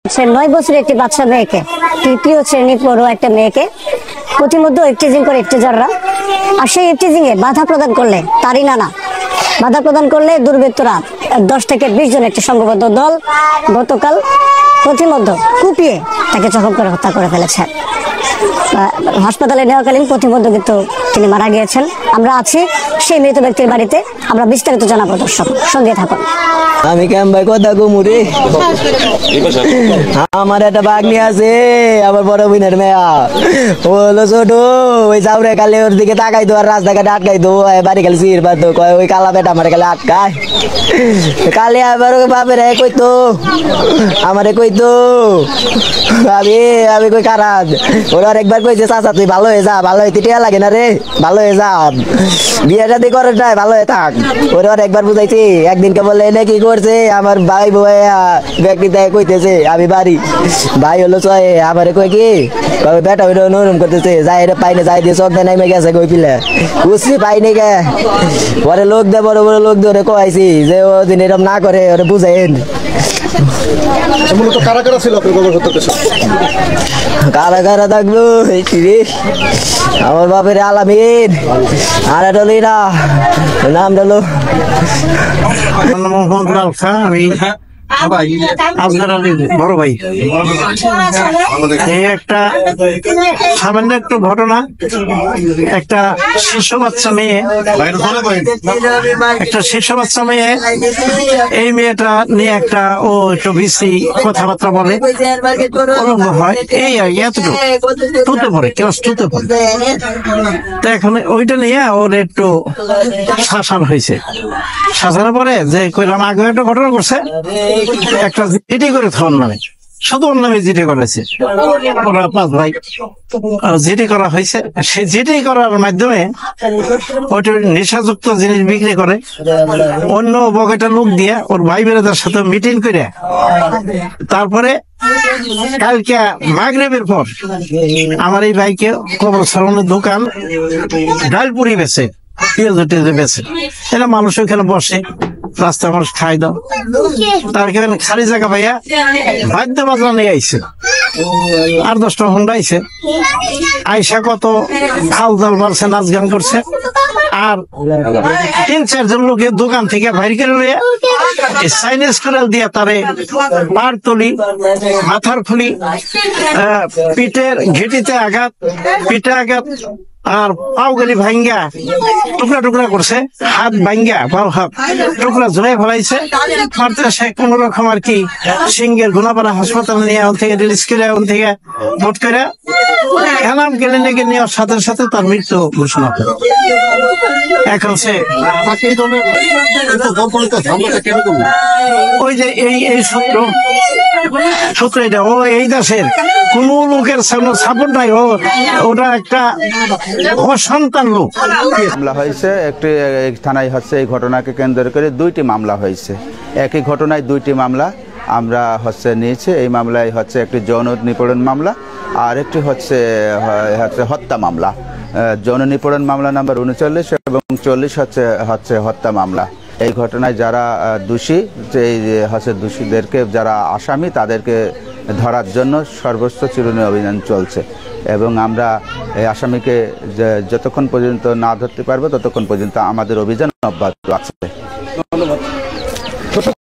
সে 9 বছরের একটি বাচ্চা মেয়েকে, তৃতীয় শ্রেণী পড়ুয়া একটা মেয়েকে প্রতিমধ্যে ইফটিজিং করে ইফটিজাররা, আর সেই ইফটিজিং এ বাধা প্রদান করলে তারই নানা বাধা প্রদান করলে দুর্বৃত্তরা 10 থেকে 20 জন একটি সংঘবদ্ধ দল গতকাল প্রতিমধ্য কুপিয়ে তাকে জখম করে হত্যা করে ফেলেছে। হাসপাতালে নেওয়াকালীন প্রতিমধ্য কিন্তু তিনি মারা গিয়েছেন। আমরা আছি সেই মৃত ব্যক্তির বাড়িতে, আমরা বিস্তারিত জানাবো, দর্শক সঙ্গে থাকুন। আমি কেম ভাই কথা গুমুরি, আমার একটা বাগনি আছে, আমার বড় বোনের মেয়া, ও হলো ছোট, ওই যাওরে কালে ওর দিকে তাকাই দো আর রাস্তাঘাটে আটকাই দো, বাড়ি খালি সির বাদ কয় ওই কালা বেটা আমার কালে আটকায়, কালে আবার বাপের কইতো আমারে কইতো আমি কই কারাজ, ওরা একবার কইছে চাচা তুই ভালো হয়ে যা, ভালো হইতে টিয়া লাগে না রে, ভালো হয়ে যা, বিয়ে শাদী করে নাই, ভালো হয়ে থাক। ওরা একবার বুঝাইছি, একদিনকে বললে এনে কি করছে আমার ভাই বউ ব্যক্তি দেয় কইতেছে আমি বাড়ি, ভাই হলো চয়ে আমারে কই কি বেটা ওইটা নরম করতেছে, যাই এটা পাইনে যাই দিয়ে চোখ নেমে গেছে কই পিলে বুঝছি পাইনি গে, পরে লোক দে বড় বড় লোক ধরে কইছি যে ও দিন এরকম না করে ওরা বুঝাইন। মূলত কারা কারা ছিল আপনার বাবার হত্যার পেছনে? কারা কারা থাকলো আমার বাপের আলামিন আর ডলিরা নাম ডলো আমি আজগার আলীর বড় ভাই। এই একটা সামান্য একটু ঘটনা, একটা শিশু বাচ্চা মেয়ে, এই মেয়েটা নিয়ে একটা ও একটু বেশি কথাবার্তা বলে, অলঙ্গ হয়, এই এতটুকু টুতে পড়ে, ক্লাস টুতে পড়ে। তো এখন ওইটা নিয়ে ওর একটু শাসান হয়েছে, শাসানোর পরে যে কইলাম আগে একটা ঘটনা করছে, একটা জিডি করে থাকার নামে, শুধু ওর নামে জিডি করেছে, ওরা 5 ভাই জিডি করা হয়েছে। সেই জিডি করার মাধ্যমে ওইটা নেশাযুক্ত জিনিস বিক্রি করে, অন্য বকেটা লোক দিয়ে ওর ভাই বেড়াদের সাথে মিটিং করে, তারপরে কালকে মাগরিবের পর আমার এই ভাইকে কবরস্থানের দোকান ডালপুরি বেছে, পেঁয়াজ বেছে, এটা মানুষ ওখানে বসে, রাস্তা মানুষ খাই দাও, তার এখানে খালি জায়গা ভাইয়া বাদ্য বাজনা নিয়ে আইছে, আর 10টা হুন্ডা আইছে, আইসা কত খাল জাল মারছে, নাচ গান করছে, আর 3-4 জন লোকের দোকান থেকে বাইর করে নিয়ে চাইনিজ কোরাল দিয়ে তারে পার তলি, মাথার ফুলি, পিঠের ঘেটিতে আঘাত, পিঠে আঘাত, আর পাও গেলি ভাঙ্গা টুকরা টুকরা করছে, হাত ভাঙ্গা পাও হাত টুকরা ঝুলাই ফেলাইছে, মারতে সে কোন রকম আর কি সিংহের গুনাপাড়া হাসপাতালে নিয়ে ওখান থেকে রিলিজ করে, ওখান থেকে ভোট করে এনাম ক্লিনিকে নেওয়ার সাথে সাথে তার মৃত্যু ঘোষণা করে। এখন সে ওই যে এই সূত্র এটা, ও এই দেশের কোন লোকের সাপোর্ট নাই, ওটা একটা অসন্তান লোক। মামলা হয়েছে একটি থানায়, হচ্ছে এই ঘটনাকে কেন্দ্র করে 2টি মামলা হয়েছে, একই ঘটনায় 2টি মামলা আমরা নিয়েছি। এই মামলায় একটি যৌন নিপীড়ন মামলা আর একটি হচ্ছে হত্যা মামলা। যৌন নিপীড়ন মামলা নাম্বার 39 এবং 40 হচ্ছে হত্যা মামলা। এই ঘটনায় যারা দোষী, দোষীদেরকে যারা আসামি তাদেরকে ধরার জন্য সর্বোচ্চ চিরুনি অভিযান চলছে, এবং আমরা এই আসামিকে যতক্ষণ পর্যন্ত না ধরতে পারবো ততক্ষণ পর্যন্ত আমাদের অভিযান অব্যাহত আছে।